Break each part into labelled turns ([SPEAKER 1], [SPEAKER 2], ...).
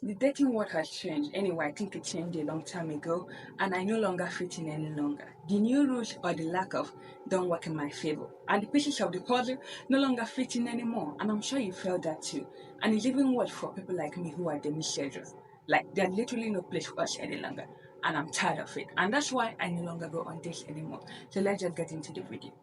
[SPEAKER 1] The dating world has changed. Anyway, I think it changed a long time ago, and I no longer fit in any longer. The new rules or the lack of don't work in my favor, and the pieces of the puzzle no longer fit in anymore. And I'm sure you felt that too. And it's even worse for people like me who are demisexuals. Like there's literally no place for us any longer, and I'm tired of it. And that's why I no longer go on dates anymore. So let's just get into the video.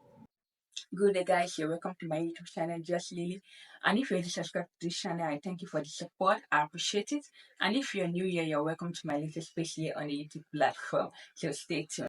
[SPEAKER 1] Good day, guys. You're welcome to my YouTube channel, Just Lily. And if you're already subscribed to this channel, I thank you for the support. I appreciate it. And if you're new here, you're welcome to my latest space here on the YouTube platform. So stay tuned.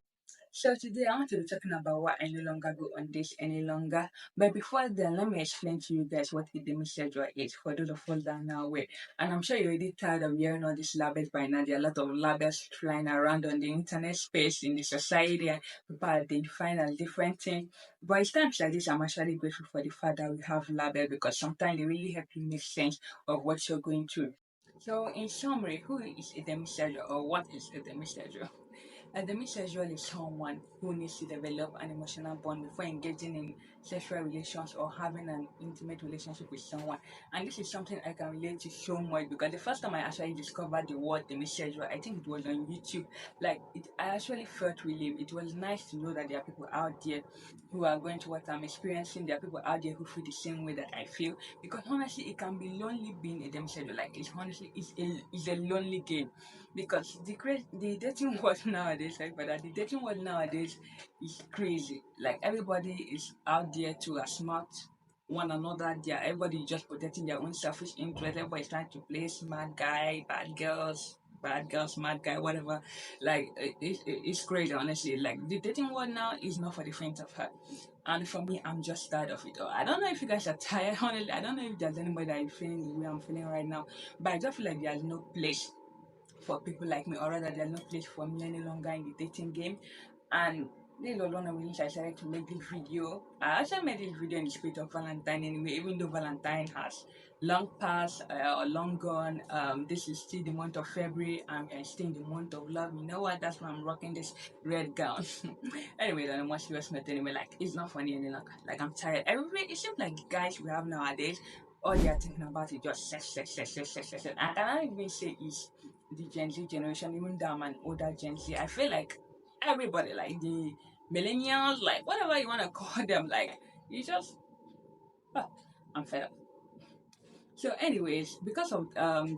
[SPEAKER 1] So today I want to be talking about why I no longer go on this any longer. But before then, let me explain to you guys what a demisexual is for those of us that are now aware. And I'm sure you're already tired of hearing all these labels by now. There are a lot of labels flying around on the internet space, in the society, and people are identifying as different things. But it's times like this, I'm actually grateful for the fact that we have labels because sometimes they really help you make sense of what you're going through. So, in summary, who is a demisexual or what is a demisexual? A demisexual is someone who needs to develop an emotional bond before engaging in sexual relations or having an intimate relationship with someone. And this is something I can relate to so much because the first time I actually discovered the word demisexual, I think it was on YouTube. I actually felt relieved. It was nice to know that there are people out there who are going to what I'm experiencing. There are people out there who feel the same way that I feel. Because honestly, it can be lonely being a demisexual. Like it's a lonely game because the dating world nowadays, like but the dating world nowadays is crazy. Like everybody is out there to outsmart one another. There, everybody is just protecting their own selfish interest. Everybody's trying to play smart guy, bad girls, smart guy, whatever. Like it's crazy, honestly. Like the dating world now is not for the faint of heart. And for me, I'm just tired of it all. I don't know if you guys are tired, honestly. I don't know if there's anybody that is feeling the way I'm feeling right now. But I just feel like there's no place for people like me, or rather, there's no place for me any longer in the dating game. And this was one of the reasons I decided to make this video. I actually made this video in the spirit of Valentine anyway, even though Valentine has long passed or long gone. This is still the month of February, and we're still in the month of love. You know what? That's why I'm rocking this red gown. Anyway, on a more serious note, anyway, like it's not funny any longer. Like I'm tired. Everybody, it seems like the guys we have nowadays, all they are thinking about is just sex, sex, sex, sex, sex, sex. And I cannot even say is the Gen Z generation, even though I'm an older Gen Z, I feel like everybody, like the millennials, like whatever you want to call them, like you just, oh, I'm fed up. So, anyways, because of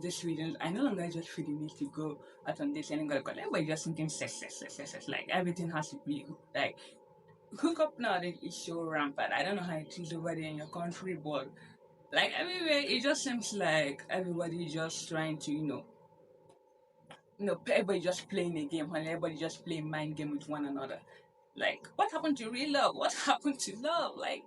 [SPEAKER 1] this reasons, I no longer just feel the need to go out on this anymore because everybody just thinking sex, sex, sex, sex, sex. Like everything has to be like hookup nowadays is so rampant. I don't know how it is over there in your country, but like everywhere, it just seems like everybody is just trying to, everybody just playing a game and everybody just playing mind game with one another. Like, what happened to real love? What happened to love? Like,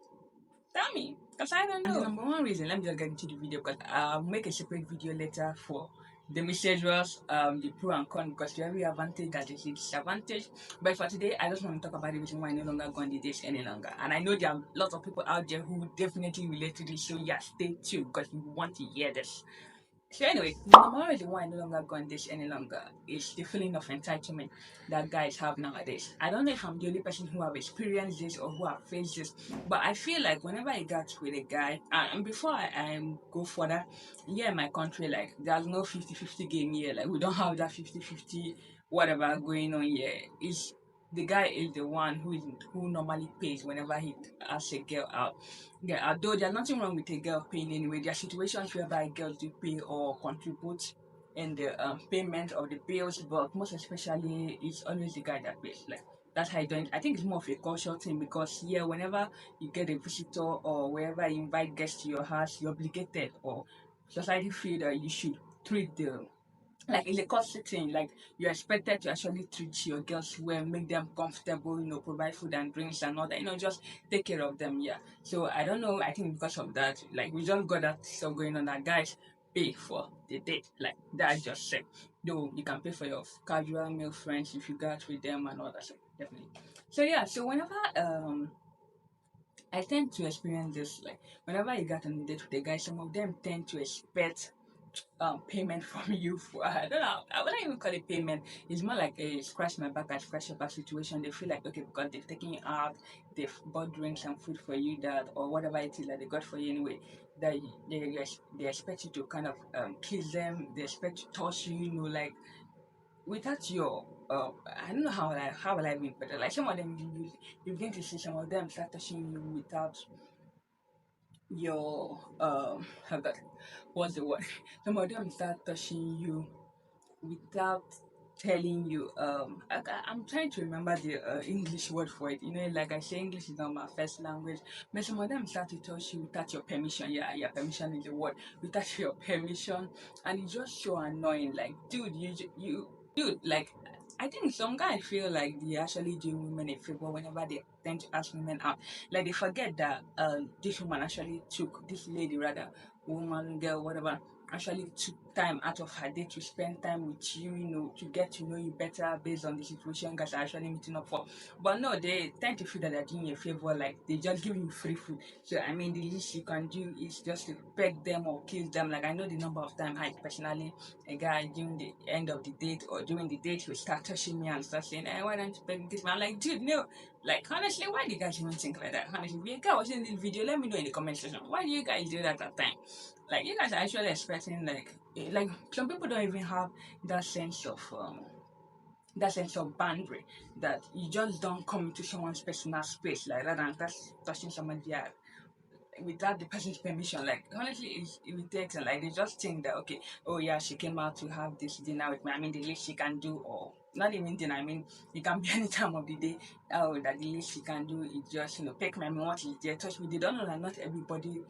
[SPEAKER 1] tell me, because I don't know. And the number one reason, let me just get into the video because I'll make a separate video later for the messages, the pro and con, because to every advantage that is a disadvantage. But for today, I just want to talk about the reason why I no longer go on the dates any longer. And I know there are lots of people out there who definitely relate to this, so yeah, stay tuned because you want to hear this. So anyway, the number reason why I no longer go on this any longer is the feeling of entitlement that guys have nowadays. I don't know if I'm the only person who have experienced this or who have faced this, but I feel like whenever I got with a guy, and before I go further, here in my country, like there's no 50-50 game here. Like we don't have that 50-50 whatever going on here. It's the guy is the one who normally pays whenever he asks a girl out. Yeah, although there's nothing wrong with a girl paying anyway, there are situations whereby girls do pay or contribute in the payment of the bills, but most especially it's always the guy that pays. Like that's how you do it. I think it's more of a cultural thing because yeah, whenever you get a visitor or wherever you invite guests to your house, you're obligated or society feel that you should treat the like it's a costly thing. Like you're expected to actually treat your girls well, make them comfortable, provide food and drinks and all that, just take care of them. Yeah. So I don't know. I think because of that, like we just got that stuff going on that guys pay for the date. Like that just said. Though you can pay for your casual male friends if you go out with them and all that. So definitely. So yeah, so whenever I tend to experience this like whenever I got on a date with a guy, some of them tend to expect payment from you for, I don't know, I wouldn't even call it payment. It's more like a scratch my back and scratch your back situation. They feel like, okay, because they've taken you out, they've bought drinks and food for you, that or whatever it is that they got for you anyway, that they expect you to kind of kiss them, they expect to touch you, like without your I don't know how will I even put it. Like some of them, you begin to see some of them start touching you without your how that what's the word? Some of them start touching you without telling you. I'm trying to remember the English word for it. Like I say, English is not my first language, but some of them start to touch you without your permission. Yeah, permission is the word. Without your permission, and it's just so annoying. Like, dude, dude, like. I think some guys feel like they actually do women a favor whenever they tend to ask women out. Like they forget that this woman actually took this lady, rather woman, girl, whatever, actually took time out of her day to spend time with you, to get to know you better based on the situation guys are actually meeting up for. But no, they tend to feel that they're doing you a favor, like they just give you free food. So I mean, the least you can do is just to beg them or kiss them. Like I know the number of time I personally, a guy during the end of the date or during the date will start touching me and start saying, "Hey, why don't you beg this man?" I'm like, dude, no. Like honestly, why do you guys even think like that? Honestly, if you guys watching this video, let me know in the comment section. Why do you guys do that at time? Like you guys are actually expecting like some people don't even have that sense of boundary, that you just don't come into someone's personal space like that and that's touching somebody without the person's permission. Like honestly, it's irritating. Like they just think that, okay, oh yeah, she came out to have this dinner with me. I mean, the least she can do, or not even dinner. I mean, it can be any time of the day. Oh, that the least she can do is just pick my what is there, touch me. They don't know that not everybody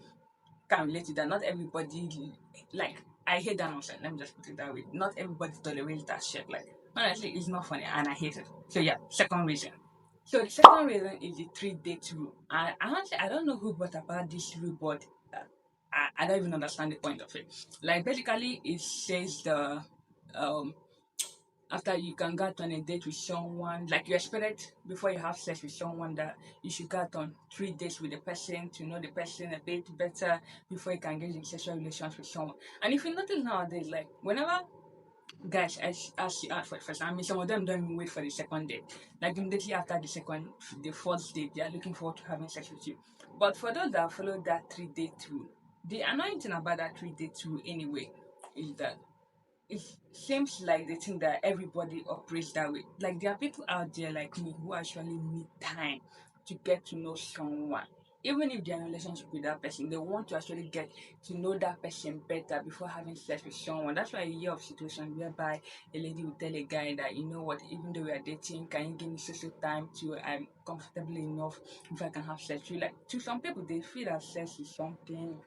[SPEAKER 1] can relate to that. Not everybody, like, I hate that nonsense. Let me just put it that way. Not everybody tolerates that shit. Like, honestly, it's not funny and I hate it. So, yeah, second reason. So, the second reason is the 3 date rule. I honestly, I don't know who brought about this rule, but I don't even understand the point of it. Like, basically, it says um, after you can get on a date with someone, like you expect before you have sex with someone, that you should get on 3 dates with the person to know the person a bit better before you can get in sexual relations with someone. And if you notice nowadays, like whenever guys ask you out for the first time, I mean some of them don't even wait for the second date. Like immediately after the fourth date, they are looking forward to having sex with you. But for those that follow that 3 date rule, the annoying thing about that 3 date rule anyway is that it seems like they think that everybody operates that way. Like there are people out there like me who actually need time to get to know someone. Even if they're in a relationship with that person, they want to actually get to know that person better before having sex with someone. That's why you hear of situations whereby a lady will tell a guy that, you know what, even though we are dating, can you give me so time to I'm comfortable enough if I can have sex with you? Like to some people they feel that sex is something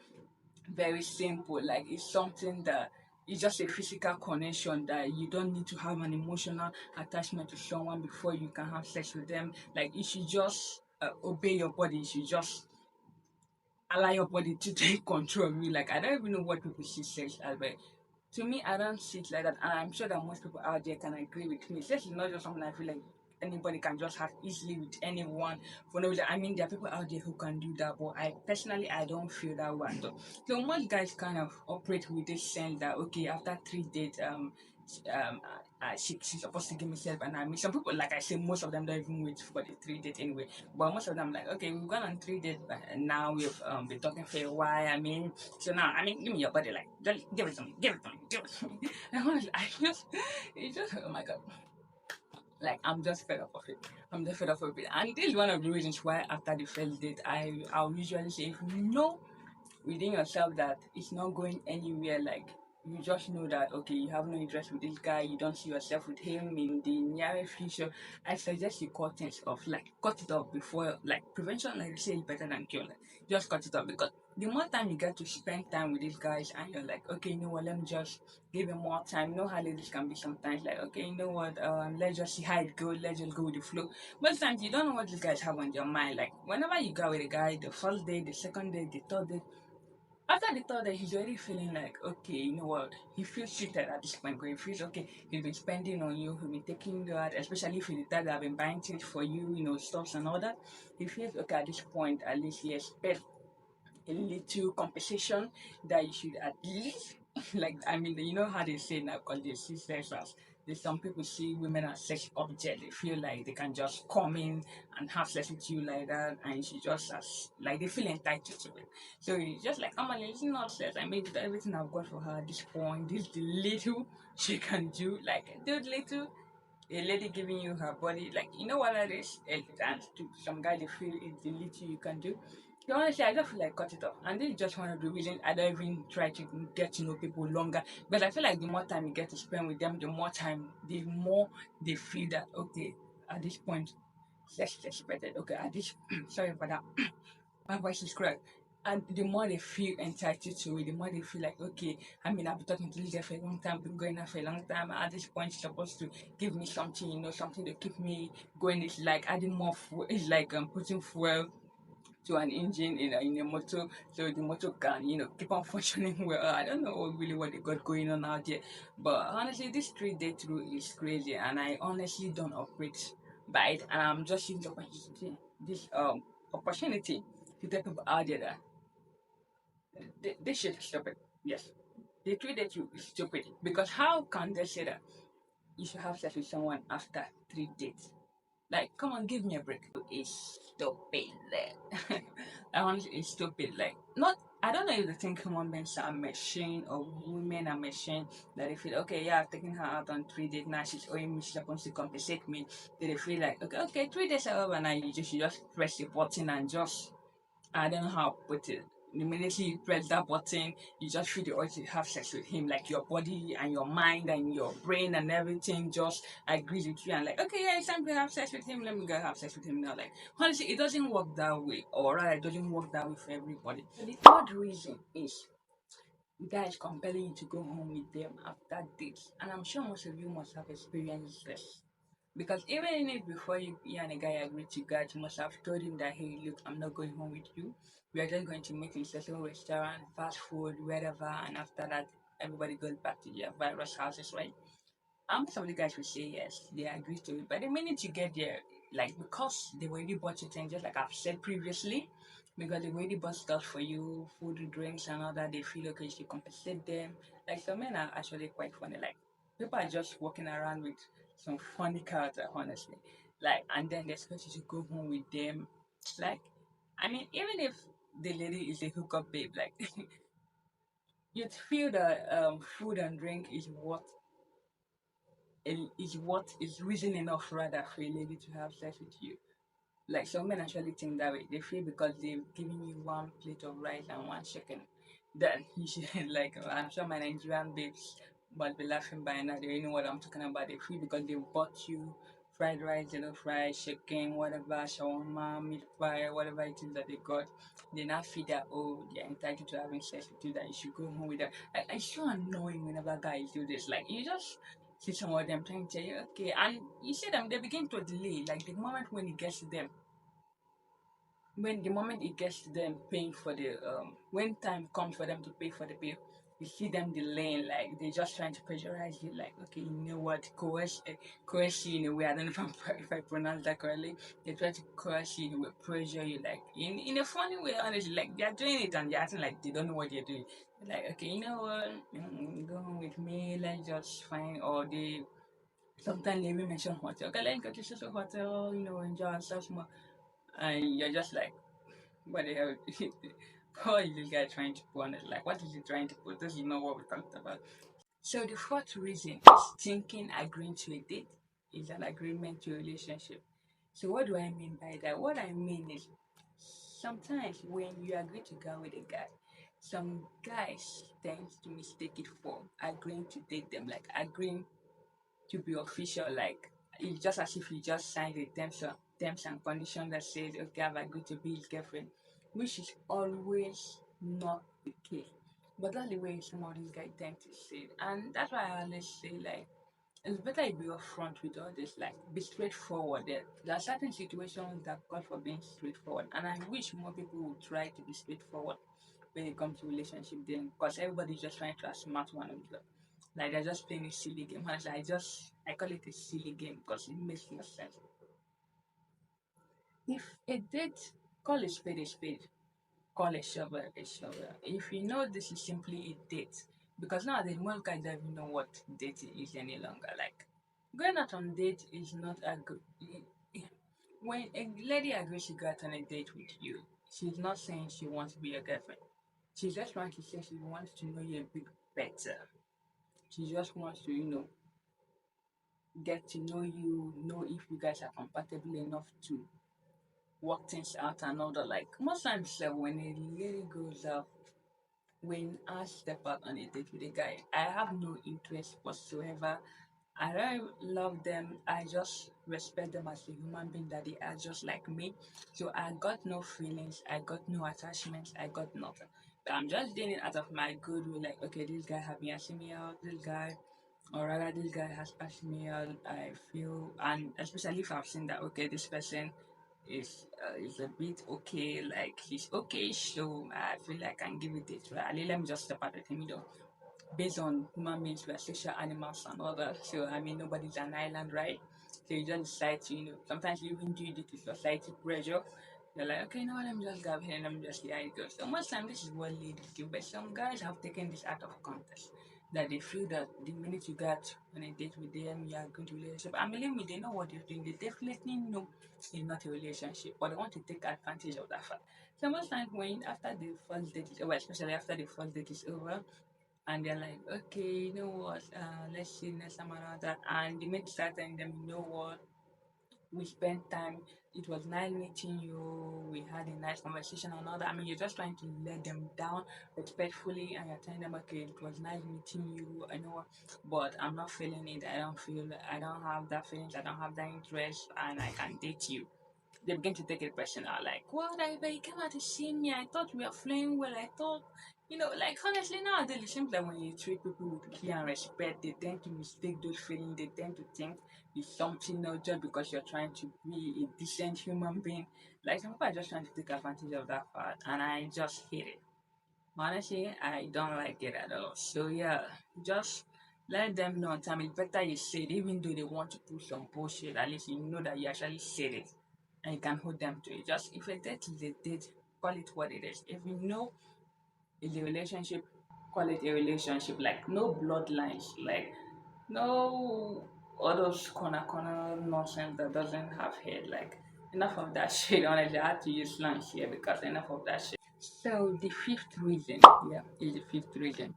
[SPEAKER 1] very simple. Like it's something that it's just a physical connection that you don't need to have an emotional attachment to someone before you can have sex with them. Like you should just obey your body. You should just allow your body to take control of you. Like I don't even know what people see sex as, but to me, I don't see it like that, and I'm sure that most people out there can agree with me. Sex is not just something I feel like anybody can just have easily with anyone for no reason. I mean, there are people out there who can do that, but I personally I don't feel that way. So most guys kind of operate with this sense that okay, after 3 dates, she's supposed to give me self, and I mean, some people, like I say, most of them don't even wait for the 3 date anyway. But most of them like, okay, we've gone on 3 dates, but now we've been talking for a while. I mean, so now, I mean, give me your body, like, just give it to me, give it to me, give it to me. And honestly, it's just, oh my god, like, I'm just fed up of it. I'm just fed up of it. And this is one of the reasons why after the first date, I'll usually say, if you know within yourself that it's not going anywhere, like you just know that okay, you have no interest with this guy, you don't see yourself with him in the near future, I suggest you cut things off. Like cut it off before, like prevention, like they say, is better than cure. Like, just cut it off, because the more time you get to spend time with these guys and you're like, okay, you know what, let me just give him more time. You know how ladies can be sometimes, like, okay, you know what, let's just see how it goes, let's just go with the flow. Most times you don't know what these guys have on their mind. Like whenever you go with a guy, the first day, the second day, the third day, after the thought that he's already feeling like, okay, you know what, he feels cheated at this point, but he feels okay, he's been spending on you, he's been taking you out, especially if he's the type that have been buying things for you, stuffs and all that. He feels okay at this point, at least he expects a little compensation that you should at least Like, I mean, you know how they say now, because they see sex as, there's some people see women as sex object. They feel like they can just come in and have sex with you like that, and she just as like they feel entitled to it. So it's just like, I'm like, it's not sex. I made everything I've got for her at this point. This the little she can do, like the little a lady giving you her body, like you know what that is? And to some guy they feel it's the little you can do. So honestly, I just feel like cut it off. And this is just one of the reasons I don't even try to get to know people longer. Because I feel like the more time you get to spend with them, the more they feel that okay, at this point, sex is expected. Okay, at this sorry for that. My voice is correct. And the more they feel entitled to it, the more they feel like, okay, I mean, I've been talking to this guy for a long time, been going out for a long time. At this point, she's supposed to give me something, something to keep me going. It's like adding more fuel, it's like putting fuel to an engine in a motor, so the motor can, keep on functioning well. I don't know really what they got going on out there, but honestly, this 3 day through is crazy, and I honestly don't operate by it, and I'm just using this opportunity to tell people out there that they should stop it. Yes, the 3 day through is stupid because how can they say that you should have sex with someone after 3 dates? Like, come on, give me a break. It's stupid. I honestly, it's stupid. Like, not. I don't know if they think human beings are machine or women are machine. That they feel okay, yeah, I've taken her out on 3 days now. She's owing me. She's supposed to compensate me. Then they feel like okay, 3 days are over now. You just press the button and just I don't know how to put it. The minute you press that button, you just feel the urge to have sex with him. Like your body and your mind and your brain and everything just agrees with you and like, okay, yeah, it's time to have sex with him. Let me go have sex with him now. Like honestly, it doesn't work that way, or rather, it doesn't work that way for everybody. The third reason is guys compelling you to go home with them after dates, and I'm sure most of you must have experienced this. Because even if before you and a guy agree to go, you must have told him that, hey, look, I'm not going home with you. We are just going to meet in a certain restaurant, fast food, wherever, and after that, everybody goes back to their various houses, right? Some of the guys will say yes, they agree to it. But the minute you get there, like because they already bought you things, just like I've said previously, because they already bought stuff for you, food, drinks, and all that, they feel okay, you should compensate them. Like some men are actually quite funny. Like people are just walking around with some funny character, honestly. Like, and then they expect you to go home with them. Like, I mean, even if the lady is a hookup babe, like you'd feel that food and drink is reason enough rather for a lady to have sex with you. Like some men actually think that way. They feel because they've given you one plate of rice and one chicken that you should like. I'm sure my Nigerian babes will be laughing by now. They know what I'm talking about. They feel because they bought you fried rice, fried chicken, whatever, shawarma, meat pie, whatever it is that they got. They now feel that they're entitled to having sex with you. That you should go home with them. It's so annoying whenever guys do this. Like you just see some of them trying to tell you okay, and you see them they begin to delay. Like the moment when it gets to them when the moment it gets to them paying for the when time comes for them to pay for the bill, you see them delaying, like they're just trying to pressurize you, like okay, you know what, coerce you in a way. I don't know if, if I pronounce that correctly. They try to coerce you in a way, pressure you, like in a funny way, honestly. Like they're doing it and they're acting like they don't know what they're doing. They're like, okay, you know what, go home with me, let's just find. Or they sometimes they even mention hotel. Okay, let's go to social hotel, enjoy ourselves more. And you're just like, what the hell? What is this guy trying to put on it? Like, what is he trying to put? This is not what we talked about. So the fourth reason is thinking agreeing to a date is an agreement to a relationship. So what do I mean by that? What I mean is sometimes when you agree to go with a guy, some guys tend to mistake it for agreeing to date them, like agreeing to be official. Like it's just as if you just signed a terms and conditions that says, okay, I've agreed to be his girlfriend, which is always not the case. But that's the way some of these guys tend to say it. And that's why I always say, like, it's better you be upfront with all this, like, be straightforward. There are certain situations that call for being straightforward. And I wish more people would try to be straightforward when it comes to relationship then, because everybody's just trying to outsmart one another. Like they're just playing a silly game. Honestly, I call it a silly game because it makes no sense. If a date, call a spade, call a shovel a shovel. If you know this is simply a date, Because nowadays most guys don't even know what dating is any longer. Like going out on date is not a good. When a lady agrees to go out on a date with you, she's not saying she wants to be your girlfriend. She's just trying to say she wants to know you a bit better. She just wants to, get to know you, know if you guys are compatible enough to work things out and all that. Like most times, when a lady goes out, when I step out on a date with a guy, I have no interest whatsoever. I don't love them. I just respect them as a human being that they are just like me. So I got no feelings. I got no attachments. I got nothing. But I'm just doing it out of my good will. Like, okay, this guy have been asking me out. This guy, or rather, this guy has asked me out. I feel, and especially if I've seen that, okay, this person is a bit okay. Like he's okay, so I feel like I can give it a try. Let me just step out with him, based on human beings, we are social animals and all that. So I mean, nobody's an island, right? So you just decide to, sometimes you even do it due to society pressure. You're like, okay, no, let me just go ahead and let me just see how it goes. So most time this is what ladies do, but some guys have taken this out of context. That they feel that the minute you got on a date with them, you are going to relationship. I believe me, they know what they're doing. They definitely know it's not a relationship, but they want to take advantage of that fact. So most times when after the first date is over, especially after the first date is over, and they're like, okay, you know what, let's see next time around that. And the mate start telling them, you know what, we spent time, it was nice meeting you, we had a nice conversation and all that. I mean, you're just trying to let them down respectfully, and you're telling them, okay, it was nice meeting you, I know, but I'm not feeling it. I don't feel, I don't have that feelings, I don't have that interest, and I can date you. They begin to take it personal. Like, what? But you came out to see me. I thought we were flowing well. I thought, like honestly, nowadays it seems like when you treat people with care and respect, they tend to mistake those feelings. They tend to think it's something else just because you're trying to be a decent human being. Like some people are just trying to take advantage of that part, and I just hate it. Honestly, I don't like it at all. So yeah, just let them know on time. It's better you say it, even though they want to put some bullshit. At least you know that you actually said it, and you can hold them to it. Just if a date is a date, call it what it is. If you know it's a relationship, call it a relationship. Like no bloodlines, like no all those corner nonsense that doesn't have head. Like enough of that shit. Honestly, I had to use slang here because enough of that shit. So the fifth reason, yeah, is the fifth reason.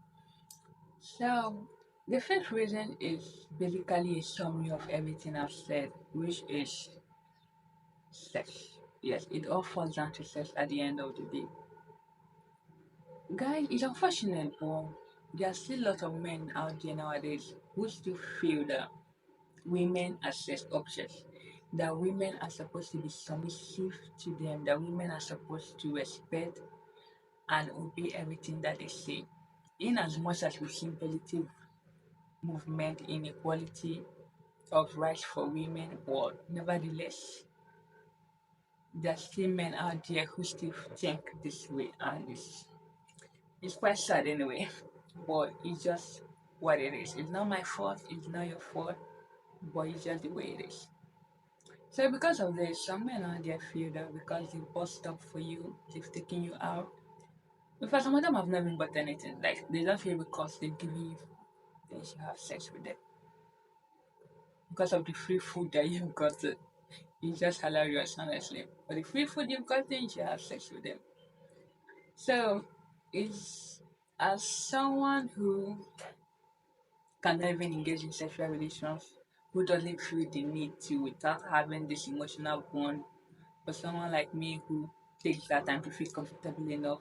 [SPEAKER 1] So the fifth reason is basically a summary of everything I've said, which is sex. Yes, it all falls down to sex at the end of the day. Guys, it's unfortunate, but there are still a lot of men out there nowadays who still feel that women are sex objects, that women are supposed to be submissive to them, that women are supposed to respect and obey everything that they say. In as much as we see positive movement in equality of rights for women, but nevertheless, there are still men out there who still think this way, and it's quite sad anyway. But it's just what it is. It's not my fault, it's not your fault, but it's just the way it is. So because of this, some men out there feel that because they bust up for you, they've taken you out. Because some of them have never bought anything. Like they don't feel because they've given you, they should have sex with them. Because of the free food that you've gotten. It's just hilarious, honestly. But the free food you've gotten, you should have sex with them. So it's as someone who cannot even engage in sexual relations, who doesn't feel the need to without having this emotional bond, for someone like me who takes that time to feel comfortable enough,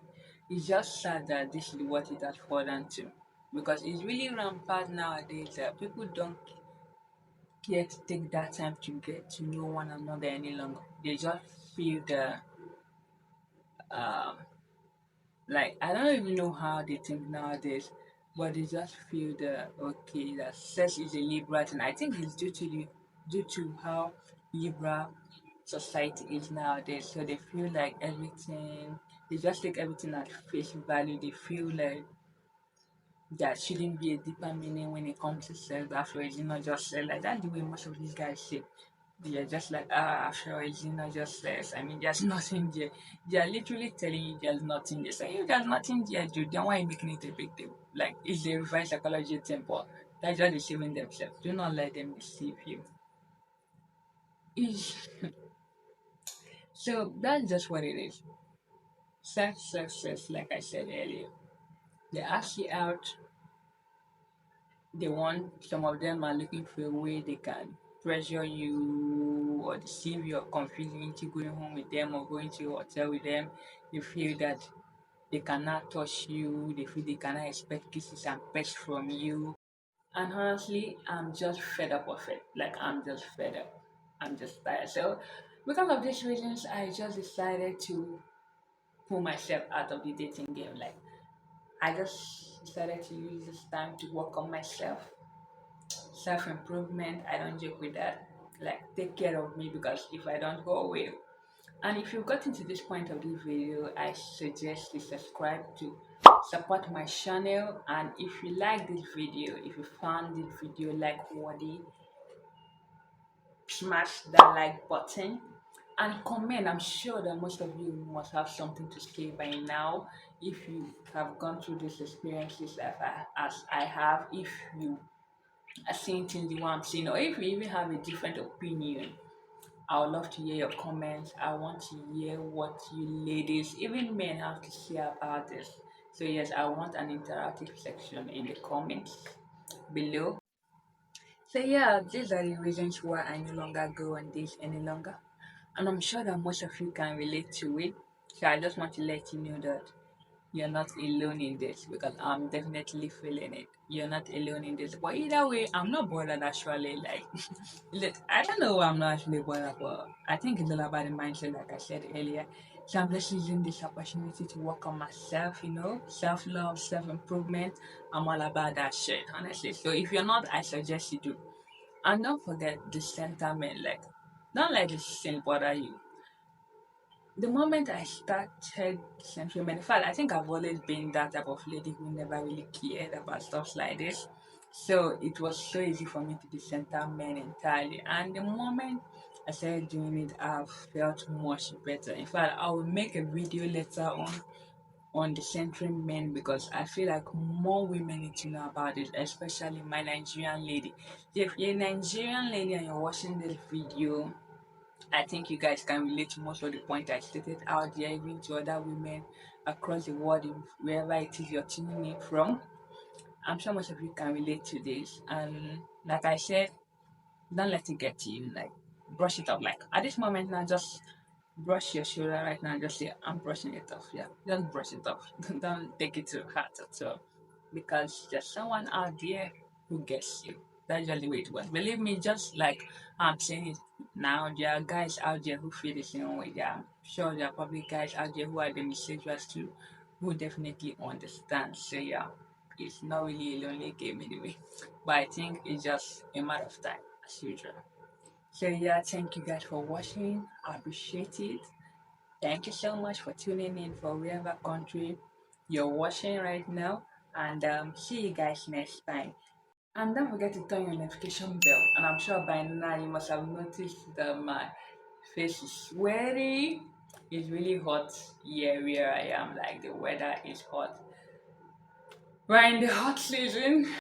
[SPEAKER 1] it's just sad that this is what it has fallen to. Because it's really rampant nowadays that people don't care to take that time to get to know one another any longer. They just feel the um like I don't even know how they think nowadays, but they just feel the okay that sex is a liberal thing. I think it's due to how liberal society is nowadays. So they feel like everything they just take everything at face value. They feel like there shouldn't be a deeper meaning when it comes to sex. After it's not just sex. Like that's the way most of these guys say. They're just like, ah, sure, it's not just less. I mean, there's nothing there. They're literally telling you there's nothing there. So if there's nothing there, dude, then why are you making it a big deal? Like, it's a reverse psychology temple. They're just deceiving themselves. Do not let them deceive you. Is so that's just what it is. Sex, like I said earlier. They ask you out, they want, some of them are looking for a way they can pressure you or deceive you or confuse you into going home with them or going to a hotel with them. They feel that they cannot touch you, they feel they cannot expect kisses and pets from you. And honestly, I'm just fed up of it. Like, I'm just fed up. I'm just tired. So because of these reasons, I just decided to pull myself out of the dating game. Like, I just decided to use this time to work on myself, self improvement. I don't joke with that. Like, take care of me, because if I don't, go away. And if you've gotten to this point of this video, I suggest you subscribe to support my channel. And if you like this video, if you found this video like worthy, smash that like button and comment. I'm sure that most of you must have something to say by now. If you have gone through these experiences as I have, if you are seeing things the way I'm seeing, or if you even have a different opinion, I would love to hear your comments. I want to hear what you ladies, even men, have to say about this. So yes, I want an interactive section in the comments below. So yeah, these are the reasons why I no longer go on this any longer. And I'm sure that most of you can relate to it. So I just want to let you know that you're not alone in this, because I'm definitely feeling it. You're not alone in this. But either way, I'm not bothered actually. Like, look, I don't know why I'm not actually bothered, but I think it's all about the mindset, like I said earlier. So I'm just using this opportunity to work on myself, self love, self improvement. I'm all about that shit, honestly. So if you're not, I suggest you do. And don't forget the sentiment, like, don't let this thing bother you. The moment I started sentiment, in fact, I think I've always been that type of lady who never really cared about stuff like this. So it was so easy for me to decenter men entirely. And the moment I started doing it, I've felt much better. In fact, I will make a video later on the centering men, because I feel like more women need to know about it, especially my Nigerian lady. If you're a Nigerian lady and you're watching this video, I think you guys can relate to most of the points I stated out there, even to other women across the world, wherever it is you're tuning in from. I'm sure most of you can relate to this. And like I said, don't let it get to you. Like, brush it off. Like, at this moment now, just brush your shoulder right now and just say, I'm brushing it off. Yeah, just brush it off. Don't take it to heart at all, because there's someone out there who gets you. That's just the way it was. Believe me, just like I'm saying it now, there are guys out there who feel the same way. Yeah, I'm sure there are probably guys out there who are demisexuals too, who definitely understand. So yeah, it's not really a lonely game anyway. But I think it's just a matter of time, as usual. So yeah, thank you guys for watching. I appreciate it. Thank you so much for tuning in for wherever country you're watching right now. And see you guys next time. And don't forget to turn your notification bell. And I'm sure by now you must have noticed that my face is sweaty. It's really hot here where I am. Like, the weather is hot. We're in the hot season.